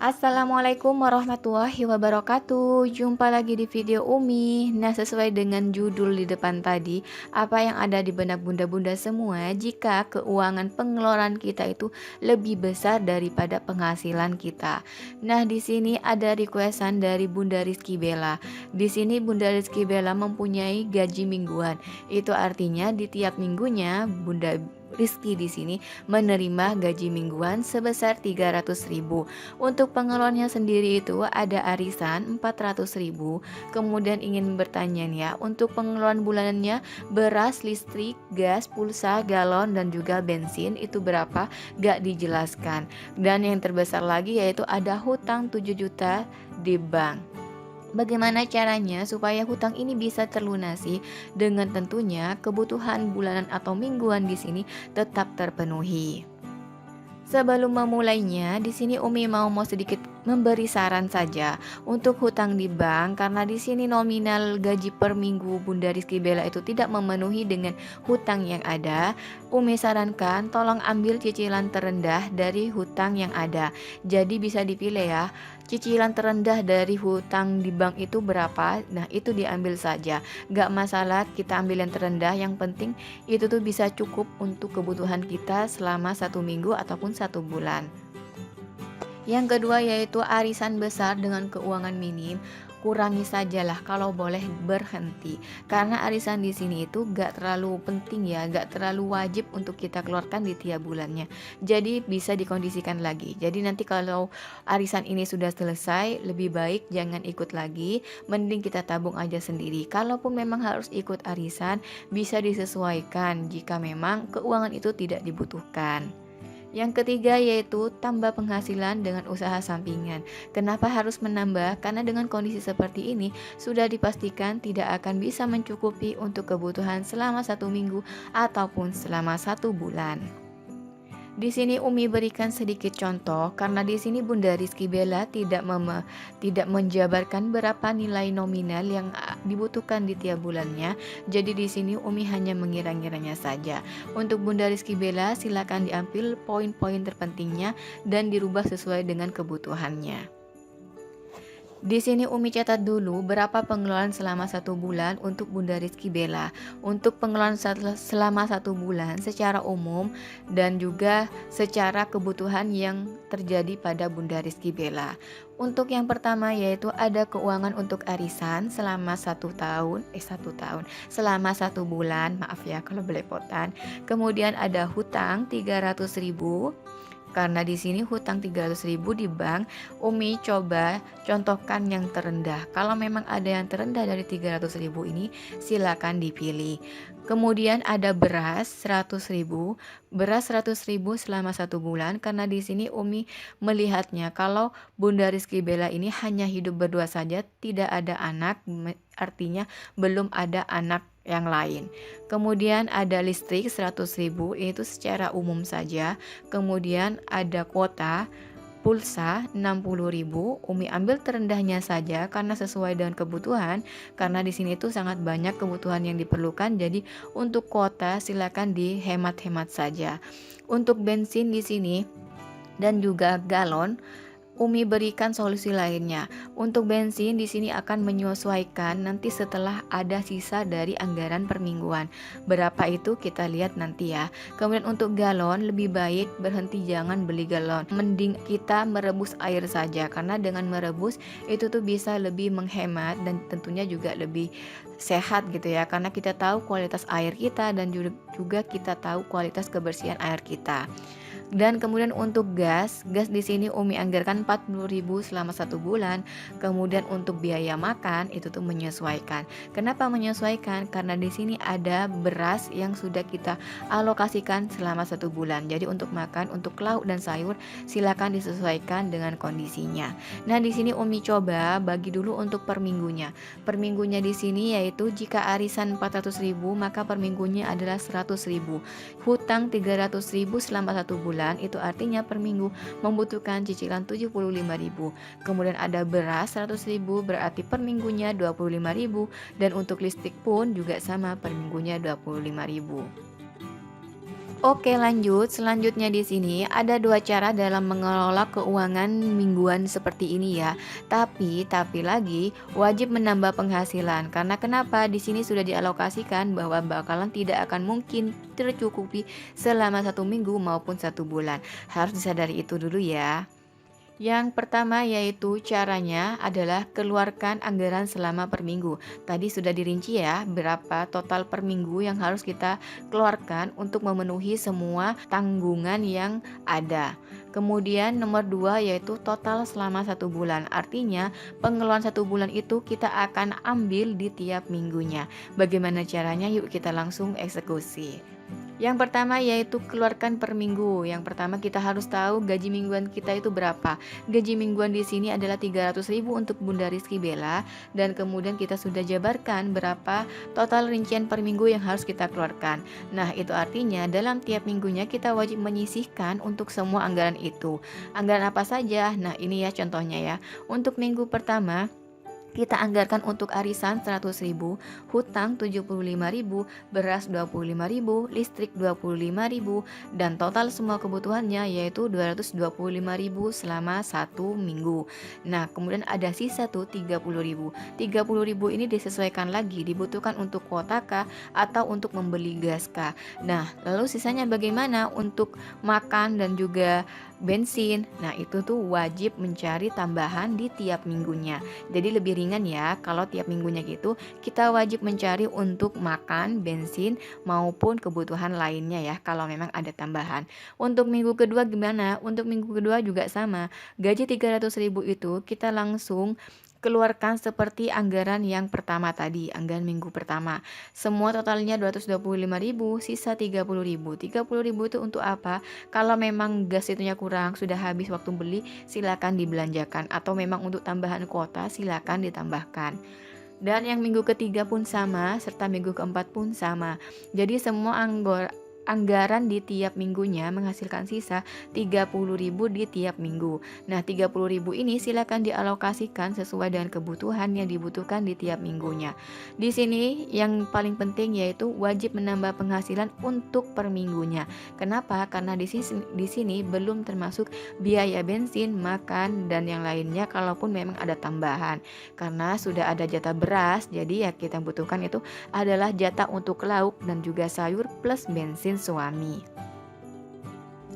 Assalamualaikum warahmatullahi wabarakatuh. Jumpa lagi di video Umi. Nah, sesuai dengan judul di depan tadi, apa yang ada di benak bunda-bunda semua jika keuangan pengeluaran kita itu lebih besar daripada penghasilan kita. Nah, di sini ada requestan dari Bunda Rizky Bella. Di sini Bunda Rizky Bella mempunyai gaji mingguan. Itu artinya di tiap minggunya Bunda Rizky di sini menerima gaji mingguan sebesar 300.000. Untuk pengeluarannya sendiri itu ada arisan 400.000. Kemudian ingin bertanya nih ya, untuk pengeluaran bulanannya beras, listrik, gas, pulsa, galon dan juga bensin itu berapa? Gak dijelaskan. Dan yang terbesar lagi yaitu ada hutang 7 juta di bank. Bagaimana caranya supaya hutang ini bisa terlunasi? Dengan tentunya kebutuhan bulanan atau mingguan di sini tetap terpenuhi. Sebelum memulainya, di sini Umi mau sedikit memberi saran saja untuk hutang di bank, karena di sini nominal gaji per minggu Bunda Rizky Bella itu tidak memenuhi dengan hutang yang ada. Umi sarankan tolong ambil cicilan terendah dari hutang yang ada. Jadi bisa dipilih ya. Cicilan terendah dari hutang di bank itu berapa? Nah, itu diambil saja. Gak masalah kita ambil yang terendah, yang penting itu tuh bisa cukup untuk kebutuhan kita selama 1 minggu ataupun 1 bulan. Yang kedua yaitu arisan besar dengan keuangan minim. Kurangi sajalah kalau boleh berhenti, karena arisan di sini itu gak terlalu penting ya, gak terlalu wajib untuk kita keluarkan di tiap bulannya. Jadi bisa dikondisikan lagi. Jadi nanti kalau arisan ini sudah selesai, lebih baik jangan ikut lagi, mending kita tabung aja sendiri. Kalaupun memang harus ikut arisan, bisa disesuaikan jika memang keuangan itu tidak dibutuhkan. Yang ketiga yaitu tambah penghasilan dengan usaha sampingan. Kenapa harus menambah? Karena dengan kondisi seperti ini sudah dipastikan tidak akan bisa mencukupi untuk kebutuhan selama 1 minggu ataupun selama 1 bulan. Di sini Umi berikan sedikit contoh, karena di sini Bunda Rizky Bella tidak menjabarkan berapa nilai nominal yang dibutuhkan di tiap bulannya. Jadi di sini Umi hanya mengira-ngiranya saja. Untuk Bunda Rizky Bella silakan diambil poin-poin terpentingnya dan dirubah sesuai dengan kebutuhannya. Di sini Umi catat dulu berapa pengeluaran selama 1 bulan untuk Bunda Rizky Bella. Untuk pengeluaran selama 1 bulan secara umum dan juga secara kebutuhan yang terjadi pada Bunda Rizky Bella. Untuk yang pertama yaitu ada keuangan untuk arisan selama 1 tahun, selama 1 bulan, maaf ya kalau belepotan. Kemudian ada hutang 300.000. Karena di sini hutang 300.000 di bank, Umi coba contohkan yang terendah. Kalau memang ada yang terendah dari 300.000 ini, silakan dipilih. Kemudian ada beras 100.000, beras 100.000 selama 1 bulan. Karena di sini Umi melihatnya kalau Bunda Rizky Bella ini hanya hidup berdua saja, tidak ada anak, artinya belum ada anak yang lain. Kemudian ada listrik 100.000, itu secara umum saja. Kemudian ada kuota pulsa 60.000. Umi ambil terendahnya saja karena sesuai dengan kebutuhan, karena di sini tuh sangat banyak kebutuhan yang diperlukan. Jadi untuk kuota silakan dihemat-hemat saja. Untuk bensin di sini dan juga galon, Umi berikan solusi lainnya. Untuk bensin di sini akan menyesuaikan nanti setelah ada sisa dari anggaran permingguan. Berapa itu kita lihat nanti ya. Kemudian untuk galon lebih baik berhenti, jangan beli galon. Mending kita merebus air saja, karena dengan merebus itu tuh bisa lebih menghemat dan tentunya juga lebih sehat gitu ya. Karena kita tahu kualitas air kita dan juga kita tahu kualitas kebersihan air kita. Dan kemudian untuk gas di sini Umi anggarkan 40.000 selama 1 bulan. Kemudian untuk biaya makan itu tuh menyesuaikan. Kenapa menyesuaikan? Karena di sini ada beras yang sudah kita alokasikan selama 1 bulan. Jadi untuk makan, untuk lauk dan sayur silakan disesuaikan dengan kondisinya. Nah, di sini Umi coba bagi dulu untuk per minggunya. Per minggunya di sini yaitu jika arisan 400.000 maka per minggunya adalah 100.000. Hutang 300.000 selama 1 bulan, itu artinya per minggu membutuhkan cicilan 75.000. Kemudian ada beras 100.000, berarti per minggunya 25.000. Dan untuk listrik pun juga sama, per minggunya 25.000. Oke, lanjut. Selanjutnya di sini ada dua cara dalam mengelola keuangan mingguan seperti ini ya. Tapi lagi wajib menambah penghasilan. Karena kenapa? Di sini sudah dialokasikan bahwa bakalan tidak akan mungkin tercukupi selama 1 minggu maupun 1 bulan. Harus disadari itu dulu ya. Yang pertama yaitu caranya adalah keluarkan anggaran selama per minggu. Tadi sudah dirinci ya berapa total per minggu yang harus kita keluarkan untuk memenuhi semua tanggungan yang ada. Kemudian nomor 2 yaitu total selama 1 bulan. Artinya pengeluaran 1 bulan itu kita akan ambil di tiap minggunya. Bagaimana caranya? Yuk kita langsung eksekusi. Yang pertama yaitu keluarkan per minggu. Yang pertama kita harus tahu gaji mingguan kita itu berapa. Gaji mingguan di sini adalah 300.000 untuk Bunda Rizky Bella, dan kemudian kita sudah jabarkan berapa total rincian per minggu yang harus kita keluarkan. Nah, itu artinya dalam tiap minggunya kita wajib menyisihkan untuk semua anggaran itu. Anggaran apa saja? Nah, ini ya contohnya ya. Untuk minggu pertama kita anggarkan untuk arisan 100.000, hutang 75.000, beras 25.000, listrik 25.000, dan total semua kebutuhannya yaitu 225.000 selama 1 minggu. Nah, kemudian ada sisa tuh 30.000. 30.000 ini disesuaikan lagi dibutuhkan untuk kuota kah atau untuk membeli gas kah. Nah, lalu sisanya bagaimana untuk makan dan juga bensin? Nah, itu tuh wajib mencari tambahan di tiap minggunya. Jadi lebih ringan ya kalau tiap minggunya gitu kita wajib mencari untuk makan, bensin maupun kebutuhan lainnya ya kalau memang ada tambahan. Untuk minggu kedua gimana? Untuk minggu kedua juga sama. Gaji 300.000 itu kita langsung keluarkan seperti anggaran yang pertama tadi, anggaran minggu pertama. Semua totalnya 225.000, sisa 30.000. 30.000 itu untuk apa? Kalau memang gas itunya kurang, sudah habis waktu beli, silakan dibelanjakan, atau memang untuk tambahan kuota silakan ditambahkan. Dan yang minggu ketiga pun sama, serta minggu keempat pun sama. Jadi semua anggaran di tiap minggunya menghasilkan sisa 30.000 di tiap minggu. Nah, 30.000 ini silakan dialokasikan sesuai dengan kebutuhan yang dibutuhkan di tiap minggunya. Di sini yang paling penting yaitu wajib menambah penghasilan untuk per minggunya. Kenapa? Karena di sini belum termasuk biaya bensin, makan, dan yang lainnya kalaupun memang ada tambahan. Karena sudah ada jatah beras, jadi ya kita butuhkan itu adalah jatah untuk lauk dan juga sayur plus bensin suami.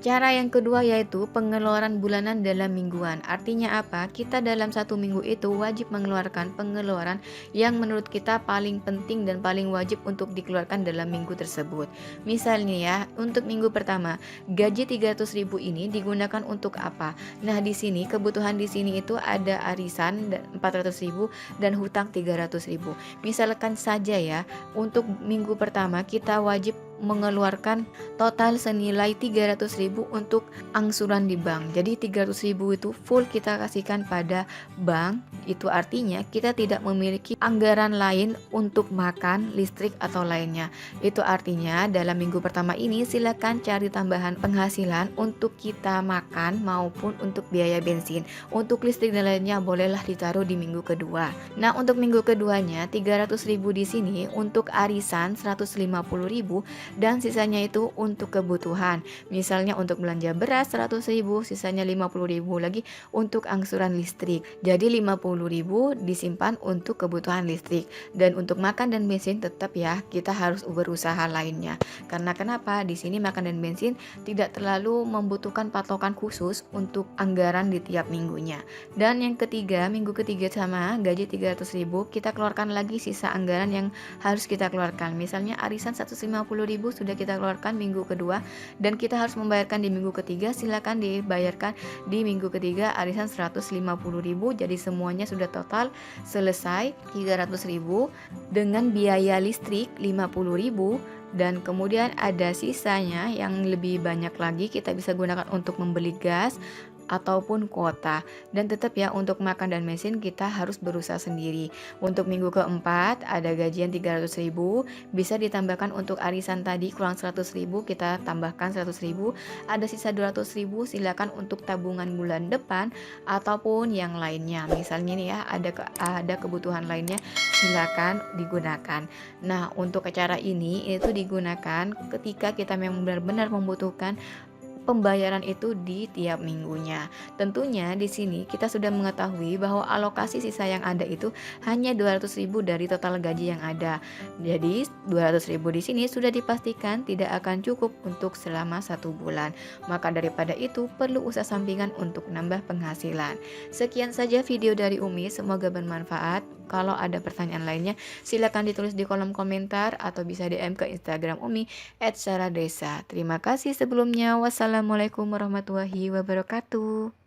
Cara yang kedua yaitu pengeluaran bulanan dalam mingguan. Artinya apa? Kita dalam 1 minggu itu wajib mengeluarkan pengeluaran yang menurut kita paling penting dan paling wajib untuk dikeluarkan dalam minggu tersebut. Misalnya ya, untuk minggu pertama, gaji 300.000 ini digunakan untuk apa? Nah, di sini kebutuhan di sini itu ada arisan 400.000 dan hutang 300.000. Misalkan saja ya, untuk minggu pertama kita wajib mengeluarkan total senilai 300.000 untuk angsuran di bank. Jadi 300.000 itu full kita kasihkan pada bank. Itu artinya kita tidak memiliki anggaran lain untuk makan, listrik atau lainnya. Itu artinya dalam minggu pertama ini silakan cari tambahan penghasilan untuk kita makan maupun untuk biaya bensin. Untuk listrik dan lainnya bolehlah ditaruh di minggu kedua. Nah, untuk minggu keduanya 300.000 di sini untuk arisan 150.000 dan sisanya itu untuk kebutuhan. Misalnya untuk belanja beras 100.000, sisanya 50.000 lagi untuk angsuran listrik. Jadi 50.000 disimpan untuk kebutuhan listrik. Dan untuk makan dan bensin tetap ya kita harus berusaha lainnya. Karena kenapa? Di sini makan dan bensin tidak terlalu membutuhkan patokan khusus untuk anggaran di tiap minggunya. Dan yang ketiga, minggu ketiga sama gaji 300.000 kita keluarkan lagi sisa anggaran yang harus kita keluarkan. Misalnya arisan 150.000 sudah kita keluarkan minggu kedua dan kita harus membayarkan di minggu ketiga, silakan dibayarkan di minggu ketiga arisan 150.000. Jadi semuanya sudah total selesai 300.000 dengan biaya listrik 50.000 dan kemudian ada sisanya yang lebih banyak lagi kita bisa gunakan untuk membeli gas, ataupun kuota. Dan tetap ya, untuk makan dan mesin kita harus berusaha sendiri. Untuk minggu keempat ada gajian 300.000, bisa ditambahkan untuk arisan tadi kurang 100.000, kita tambahkan 100.000, ada sisa 200.000 silakan untuk tabungan bulan depan ataupun yang lainnya. Misalnya nih ya, ada kebutuhan lainnya, silakan digunakan. Nah, untuk cara ini itu digunakan ketika kita memang benar-benar membutuhkan pembayaran itu di tiap minggunya. Tentunya di sini kita sudah mengetahui bahwa alokasi sisa yang ada itu hanya 200.000 dari total gaji yang ada. Jadi 200.000 di sini sudah dipastikan tidak akan cukup untuk selama 1 bulan. Maka daripada itu perlu usaha sampingan untuk nambah penghasilan. Sekian saja video dari Umi, semoga bermanfaat. Kalau ada pertanyaan lainnya silakan ditulis di kolom komentar atau bisa DM ke Instagram Umi @saradesa. Terima kasih sebelumnya. Wassalamualaikum warahmatullahi wabarakatuh.